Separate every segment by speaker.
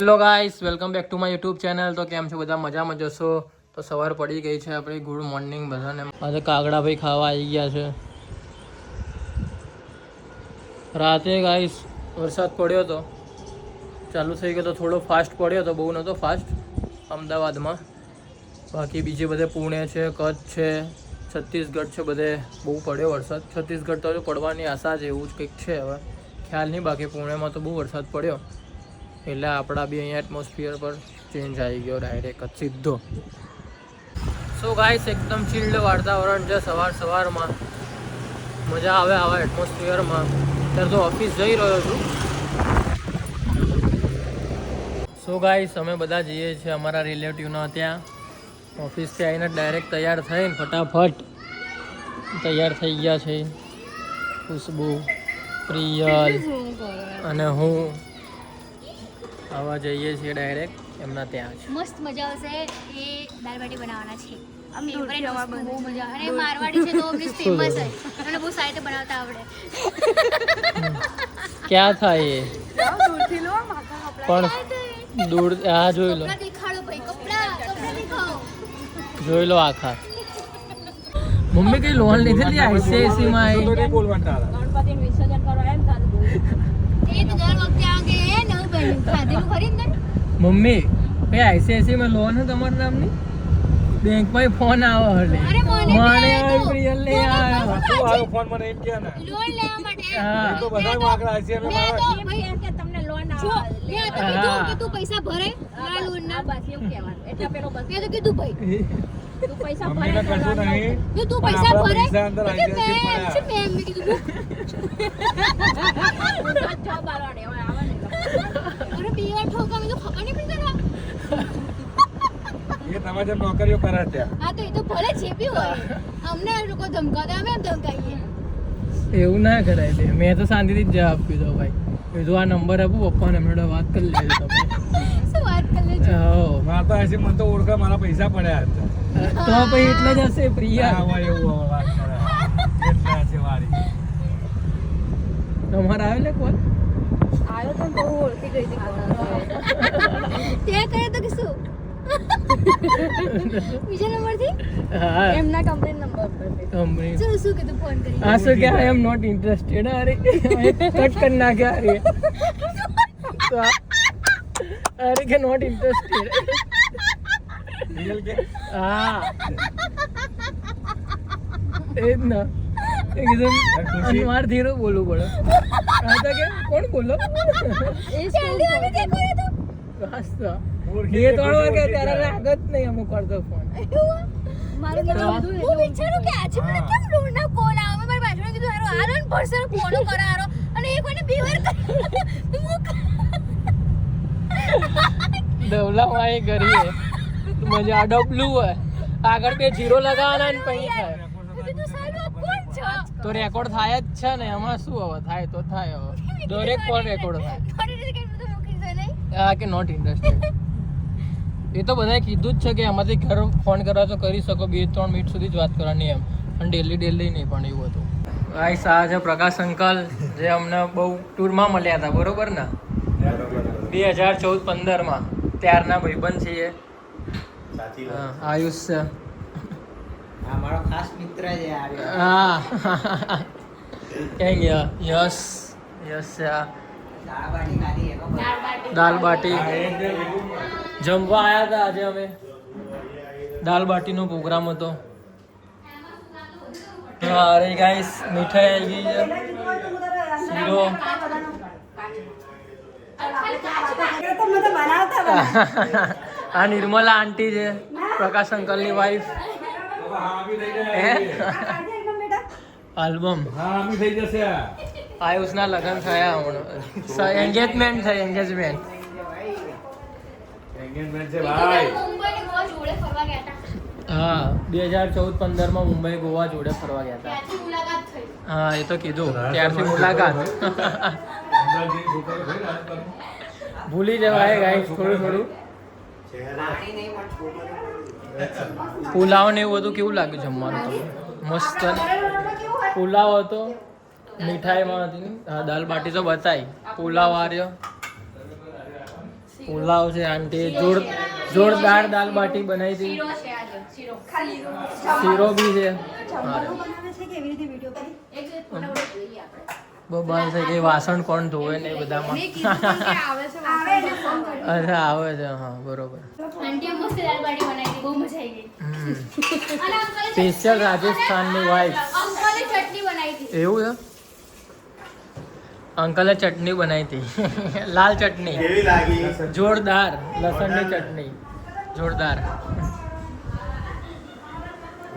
Speaker 1: Hello guys, welcome back to my YouTube channel. તો કેમ છો બધા? મજામાં જશો? તો સવાર પડી ગઈ છે આપણી. ગુડ મોર્નિંગ બધાને. આજે કાગડા ભાઈ ખાવા આવી ગયા છે. રાતે ગાઈસ વરસાદ પડ્યો હતો, ચાલુ થઈ ગયો તો થોડો ફાસ્ટ પડ્યો હતો, બહુ નહોતો ફાસ્ટ અમદાવાદમાં. બાકી બીજે બધે પુણે છે, કચ્છ છે, છત્તીસગઢ છે, બધે બહુ પડ્યો વરસાદ. છત્તીસગઢ તો પડવાની આશા છે, એવું જ કંઈક છે, હવે ખ્યાલ નહીં. બાકી પુણેમાં તો બહુ વરસાદ પડ્યો, એટલે આપણા બી અહીંયા એટમોસ્ફિયર પર ચેન્જ આવી ગયો ડાયરેક્ટ જ સીધો. સો ગાઈસ, એકદમ ચિલ્ડ વાતાવરણ છે સવારમાં. મજા આવે આવા એટમોસ્ફિયરમાં. અત્યારે તો ઓફિસ જઈ રહ્યો છું. સો ગાઈસ, અમે બધા જઈએ છીએ અમારા રિલેટિવના ત્યાં. ઓફિસથી આવીને ડાયરેક્ટ તૈયાર થઈને ફટાફટ તૈયાર થઈ ગયા છે ખુશ્બુ, પ્રિયલ અને હું. આવા જઈએ છીએ ડાયરેક્ટ એમના ત્યાં.
Speaker 2: મસ્ત મજા આવશે. એ દાળ બાટી બનાવવાના છે. બહુ મજા. અને મારવાડી છે તો ફેમસ છે અને બહુ સારી રીતે બનાવતા આવડે.
Speaker 1: ક્યાં થાય એ પણ દૂર? આ જોઈ લો,
Speaker 2: દેખાડો ભાઈ, કપડા દેખાઓ.
Speaker 1: જોઈ લો આખા. મમ્મી કઈ લોન લીધેલી આઈસીઆઈસી માં?
Speaker 2: એ તો દર વખતે આગે ન બન્યું ખાધેલું ખરી ને.
Speaker 1: મમ્મી કઈ આઈસીઆઈસી માં લોન હે તમારા નામની? બેંક માં ફોન આવે હલે.
Speaker 2: અરે
Speaker 1: મને પ્રિયલ ને આવ્યો.
Speaker 3: શું આવ્યો ફોન? મને એમ કે ને
Speaker 2: લોન લેવા માટે.
Speaker 1: હા
Speaker 3: તો બધા વાકડા છે અમે
Speaker 2: મેં તો
Speaker 3: મારા
Speaker 2: ભાઈ કે તમને લોન આવે. મેં તો કીધું કે તું પૈસા ભરે આ લોન ના. બસ એવું કહેવાનું. એટલે પેલો બસ મેં તો કીધું ભાઈ તું પૈસા ભરે.
Speaker 3: મમ્મીને કશું નહીં.
Speaker 2: જો તું પૈસા
Speaker 3: આપણા
Speaker 2: ભરે
Speaker 3: પૈસા અંદર
Speaker 2: તો
Speaker 3: આવી
Speaker 2: કે
Speaker 3: જાય છે
Speaker 2: મેં કીધું અરે પીવા ઠોકા મેં તો ખબર નહીં પડતી.
Speaker 3: એ તમારે જેમ નોકરીઓ કરે ત્યાં.
Speaker 2: હા તો એ તો ભલે છે બી હોય. અમને એ લોકો ધમકાવે, અમે એમ ધમકાઈએ.
Speaker 1: એવું ના કરાય લે. મેં તો શાંતિથી જ જવાબ કીધો ભાઈ. કીધું આ નંબર આપું પપ્પાને, એમણે વાત કરી લેજો તમે.
Speaker 2: શું વાત કરે છે?
Speaker 1: હો
Speaker 3: મારા તો હશે, મને તો ઓળખા, મારા પૈસા પડ્યા હતા.
Speaker 1: તો પછી એટલે જ હશે પ્રિયા.
Speaker 3: ના હોય એવું હવે વાત કરે. એટલા હશે વાળી.
Speaker 1: તમારે આવે ને કોણ?
Speaker 2: આવ્યો તો બહુ ઓળખી ગઈ હતી. તે કરે તો કે શું? બીજા નંબરથી
Speaker 1: હા,
Speaker 2: એમના કંપની નંબર પર
Speaker 1: કંપની.
Speaker 2: શું કીધું ફોન કરી?
Speaker 1: આ શું કે આઈ એમ નોટ ઇન્ટરેસ્ટેડ. અરે કટ કરી નાખ્યા. અરે તો અરે કે નોટ ઇન્ટરેસ્ટેડ.
Speaker 3: રિયલ કે
Speaker 1: હા એ જ ના. એ કીધું અનવાર ધીરો બોલવું પડે. આ તો કે કોણ બોલો?
Speaker 2: એ જલ્દી વાગે દેખો એ તો.
Speaker 1: બસ તો બે ત્રણ વાર કે ત્યારે લાગ જ નહીં અમુક વાર તો ફોન.
Speaker 2: મારું હું વિચારું કે આજે મને કેમ લોનના કોલ આવે. મારી બાજુને કીધું હારો આરો ને પરસર ફોન કરારો અને એક કોઈને બે વાર
Speaker 1: ડબલામાં એ કરીએ મજા. આ ડબલું હોય, આગળ બે જીરો લગાવવાના ને પછી થાય
Speaker 2: કીધું સારું આ કોણ છે?
Speaker 1: તો રેકોર્ડ થાય જ છે ને. એમાં શું હવે થાય તો થાય. હવે દરેક કોલ રેકોર્ડ થાય.
Speaker 2: થોડી રીતે કેમ તો મૂકી દે નહીં.
Speaker 1: આ કે નોટ ઇન્ટરેસ્ટેડ. એ તો બધાએ કીધું જ છે કે એમાંથી ઘર ફોન કરવા તો કરી શકો, 2-3 મિનિટ સુધી જ વાત કરવાની એમ, અને ડેલી નહીં. પણ એવું હતું. ગાઈસ, આ છે પ્રકાશ અંકલ, જે અમને બહુ ટૂરમાં મળ્યા હતા, બરોબર ને? 2014-15માં. ત્યારના ભાઈબંધ છીએ. હા, આયુષ છે.
Speaker 4: મારો ખાસ મિત્ર છે.
Speaker 1: હા ક્યાં ગયા? યશ છે. આ દાલ બાટી જમવા આવ્યા હતા આજે અમે. દાલ બાટીનો પ્રોગ્રામ હતો. અરે ગાઈસ, મીઠાઈ આવી ગઈ છે, શીરો. આ નિર્મલા આંટી છે, પ્રકાશ અંકલની વાઈફ. આલ્બમ.
Speaker 3: હા અમે થઈ જશે.
Speaker 1: આયુષના લગ્ન થયા હમણાં. એન્ગેજમેન્ટ થઈ.
Speaker 3: એંગેજમેન્ટ છે ભાઈ.
Speaker 2: મુંબઈ ને ગોવા જોડે ફરવા ગયા હતા.
Speaker 1: હા, 2014-15માં મુંબઈ ગોવા જોડે ફરવા ગયા હતા.
Speaker 2: ત્યાંથી મુલાકાત થઈ.
Speaker 1: હા, એ તો કીધું ત્યારથી મુલાકાત.
Speaker 3: અંદાજની છોકરી થઈ ને આજકાલ.
Speaker 1: ભૂલી જવાય ગાઈસ થોડું. પુલાવ ને એવું બધું કેવું લાગ્યું જમવાનું તમને? મસ્ત પુલાવ હતો, મીઠાઈમાં હતી. દાલ બાટી તો બતાવી, પુલાવ આર્યો. પુલાવ છે આંટી જોરદાર દાલ બાટી બનાવી હતી
Speaker 2: શીરો છે આજે શીરો
Speaker 1: શીરો બી છે
Speaker 2: એક ફોટો જોઈએ આપણે
Speaker 1: બબાલ થઈ ગઈ વાસણ કોણ ધોવે ને એ બધામાં
Speaker 2: મેં કીધું કે આવે છે ફોન કરી
Speaker 1: અચ્છા આવે છે હા બરોબર
Speaker 2: આંટીએ મસ્ત દાળ બાટી બનાવી હતી બહુ મજા આવી ગઈ અને અંકલે
Speaker 1: સ્પેશિયલ રાજસ્થાનની વાઇફ
Speaker 2: અંકલે ચટણી બનાવી હતી
Speaker 1: એવું છે અંકલે ચટણી બનાવી હતી લાલ ચટણી
Speaker 3: કેવી લાગી
Speaker 1: જોરદાર લસણની ચટણી જોરદાર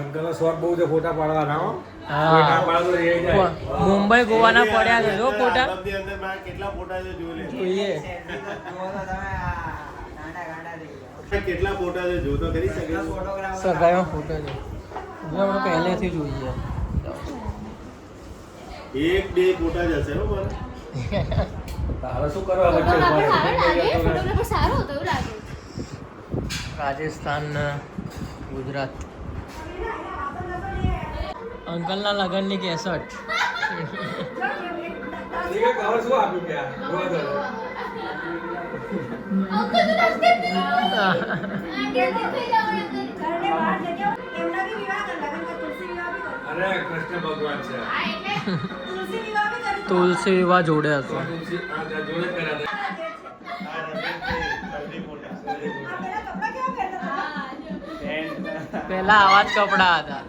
Speaker 3: અંકલનો શોખ બહુ છે ફોટા પાડવાના હો
Speaker 1: હા.
Speaker 3: કોઈ ના પાડે તો એ જાય
Speaker 1: મુંબઈ ગોવાના પડ્યા છે જો ફોટા
Speaker 5: આલમની અંદર મારા કેટલા ફોટા છે જોઈ લે
Speaker 1: જોઈએ
Speaker 4: જુઓ તો તમે આ ગાંડા થઈ ગયા.
Speaker 5: કેટલા ફોટા છે જો તો કરી શકે
Speaker 4: કેટલા photographer
Speaker 1: સગાઈમાં ફોટો છે જો આપણે પહેલેથી જોઈએ
Speaker 5: એક બે ફોટા જ હશે હો મારે
Speaker 3: તારે શું કરવા
Speaker 2: ફોટો
Speaker 3: લખ્યું
Speaker 2: સારો
Speaker 3: ભાઈ?
Speaker 2: લાગે ફોટોગ્રાફર સારો હતો એવું લાગે
Speaker 1: રાજસ્થાન ગુજરાત અંકલના લગ્નની કેસટ
Speaker 3: ઠીક છે, હવે શું આપ્યું કે આ? જોવા દો.
Speaker 2: અંકલ તો રસ્તે આંટી થઈ જાવ
Speaker 3: અરે કૃષ્ણ ભગવાન છે
Speaker 1: તુલસી વિવાહ જોડે હતો
Speaker 3: તુલસી આ જોડે કર્યા હતા.
Speaker 1: પેલા આવા જ કપડા હતા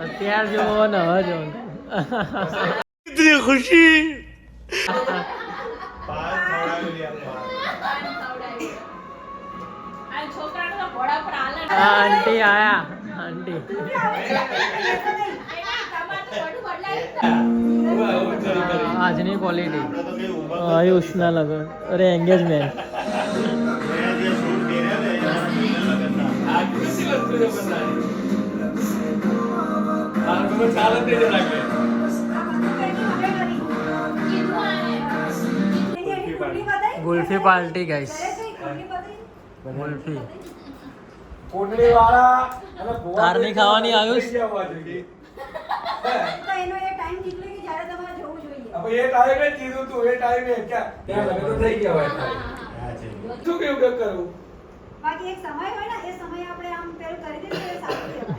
Speaker 1: અત્યાર જેવો ને હવે જો આંટી આયા આંટી આજની ક્વોલિટી
Speaker 5: આપણે તો કઈ ઉંમર
Speaker 1: આયુષના લગ્ન અરે એંગેજમેન્ટ
Speaker 5: મેં જે શૂટ કર્યા ને એના લગ્નના.
Speaker 3: આ કૃષિ વસ્તુ છે બધાની. આ તમે ચાલે તે જ લાગે.
Speaker 1: ગુલ્ફી પાર્ટી ગાઈસ ગુલ્ફી
Speaker 3: કોટડી વાળા અને ગોવા
Speaker 1: તારની ખાવાની આયુષ?
Speaker 3: થઈ ગયા હોવા જોઈએ. હવે એ ટાઈમે કીધું તું એ ટાઈમે ક્યાં ત્યાં લગ્ન તો થઈ ગયા હોય
Speaker 5: હા છે.
Speaker 3: શું કેવું કે કરું
Speaker 6: બાકી એક સમય હોય ને એ સમયે આપણે આમ પેલું કરી દઈએ તો એ સારું કહેવાય.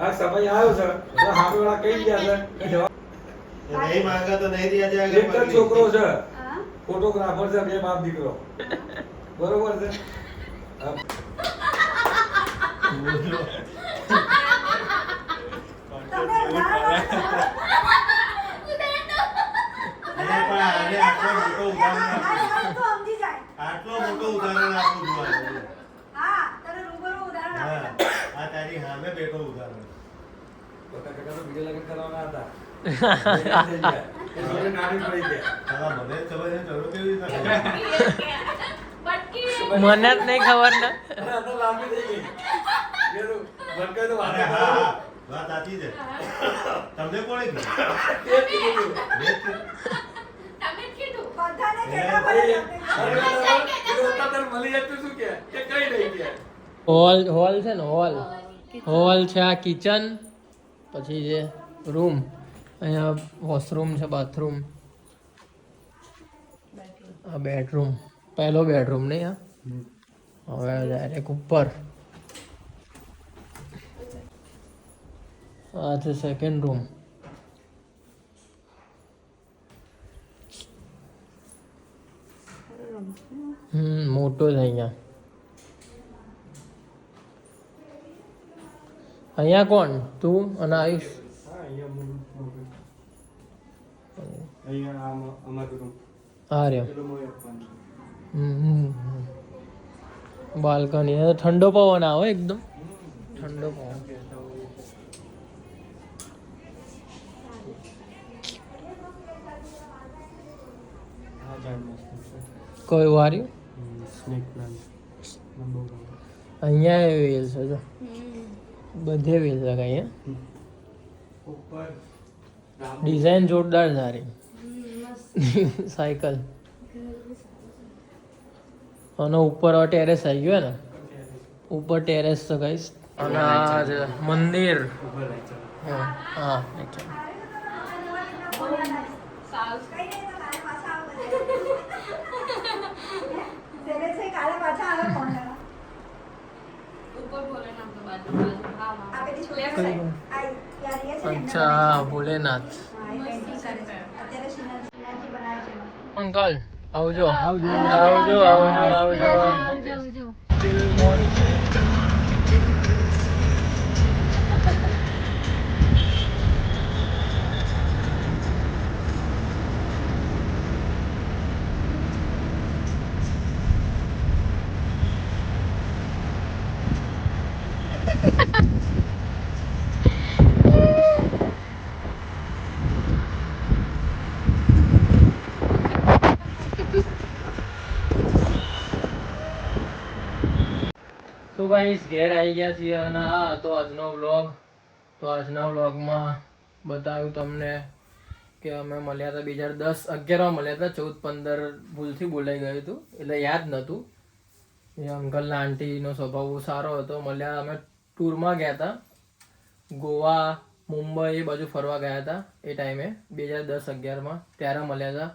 Speaker 3: આ સમય આવ્યો છે એટલે સામે વાળા કઈ ગયા છે કે જવાબ
Speaker 5: એ નહીં માંગા તો નહીં રહ્યા જાય
Speaker 3: એક જ છોકરો છે
Speaker 6: હા?
Speaker 3: ફોટોગ્રાફર છે બે બાપ દીકરો બરોબર છે હા.
Speaker 6: તમે ઉદાહરણ આપો છો.
Speaker 5: અહીંયા પણ આને આટલો મોટો ઉદાહરણ
Speaker 6: આ
Speaker 5: આપું.
Speaker 6: વાત તો સમજી જાય.
Speaker 5: આટલો મોટો ઉદાહરણ આપું છું આજે.
Speaker 6: હા, તને રૂબરૂ ઉદાહરણ
Speaker 5: હા
Speaker 6: આપે.
Speaker 5: આ તારી સામે બેઠો ઉદાહરણ
Speaker 3: બધા કાકા તો બીજે લગ્ન કરવાના હતા થઈ ગયા. એ છોકરી નાની પડી ગયા
Speaker 5: હા મને જ ખબર છે ચલો કેવી રીતે
Speaker 1: મને જ નહીં ખબર ને
Speaker 3: અરે આ તો લાંબી થઈ ગઈ કીધું, ભટકાય તો
Speaker 5: અરે
Speaker 3: વાતે
Speaker 5: હા
Speaker 3: કરો.
Speaker 5: હા, વાત સાચી છે તમને કોણે કીધું?
Speaker 3: એ જ કીધું તું.
Speaker 5: મેં જ કીધું.
Speaker 6: બધાને
Speaker 5: એ,
Speaker 6: કેટલા
Speaker 3: અરે,
Speaker 6: બધા
Speaker 3: અરે,
Speaker 6: આપે.
Speaker 3: કીધું, અત્યારે મળી જાય તો શું કે કે કઈ નહીં કે
Speaker 1: હોલ છે ને હોલ છે આ કિચન પછી છે રૂમ અહીંયા વોશરૂમ છે બાથરૂમ આ બેડરૂમ પહેલો બેડરૂમ નહીં હવે ડાયરેક્ટ ઉપર આ છે સેકન્ડ રૂમ મોટો છે અહીંયા અહીંયા કોણ તું અને આયુષ હા રહ્યો બાલ્કની ઠંડો પવન આવે એકદમ ઠંડો પવન કોઈ વાર્યું અહીંયા એ વેલ છે જો બધે વેલ છે અહીંયા ડિઝાઇન જોરદાર સારી સાયકલ અને ઉપર ટેરેસ આવી ગયો ને ઉપર ટેરેસ છે ગાઈસ અને આ છે મંદિર હા
Speaker 6: કઈ નહીં તો કાલે પાછા આવો શૈલેષ ભાઈ કાલે પાછા આવે ફોન કરવા આ પેલી છોકરી છે. આ યાર એ છે ને એમના
Speaker 1: અચ્છા ભોલેનાથ
Speaker 6: હા, એ painting કરે છે. અત્યારે શ્રીનાથજી બનાવે છે એમાં.
Speaker 1: અંકલ આવજો આવજો આવજો તો ગાઈસ ઘેર આવી ગયા છીએ અને આ હતો આજનો વ્લોગ. તો આજના વ્લોગમાં બતાવ્યું તમને કે અમે મળ્યા હતા 2010-11માં મળ્યા હતા. 14-15 ભૂલથી બોલાઈ ગયું હતું એટલે યાદ નહોતું. એ અંકલના આંટીનો સ્વભાવ બહુ સારો હતો. મળ્યા અમે ટૂરમાં ગયા હતા ગોવા મુંબઈ એ બાજુ ફરવા ગયા હતા એ ટાઈમે 2010-11માં ત્યારે મળ્યા હતા.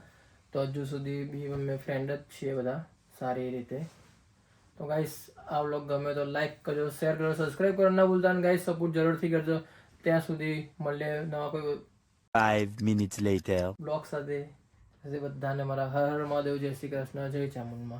Speaker 1: તો હજુ સુધી બી અમે ફ્રેન્ડ જ છીએ બધા સારી રીતે. તો ગાઈસ આ વ્લોગ ગમે તો લાઈક કરજો, શેર કરજો, સબસ્ક્રાઈબ કરવાનું ના ભૂલતા. અને ગાઈસ સપોર્ટ જરૂરથી કરજો. ત્યાં સુધી મળીએ નવા કોઈ
Speaker 7: 5 minutes later.
Speaker 1: બ્લોગ સાથે. બધાને મારા હર હર મહાદેવ, જય શ્રી કૃષ્ણ, જય ચામુંડમાં.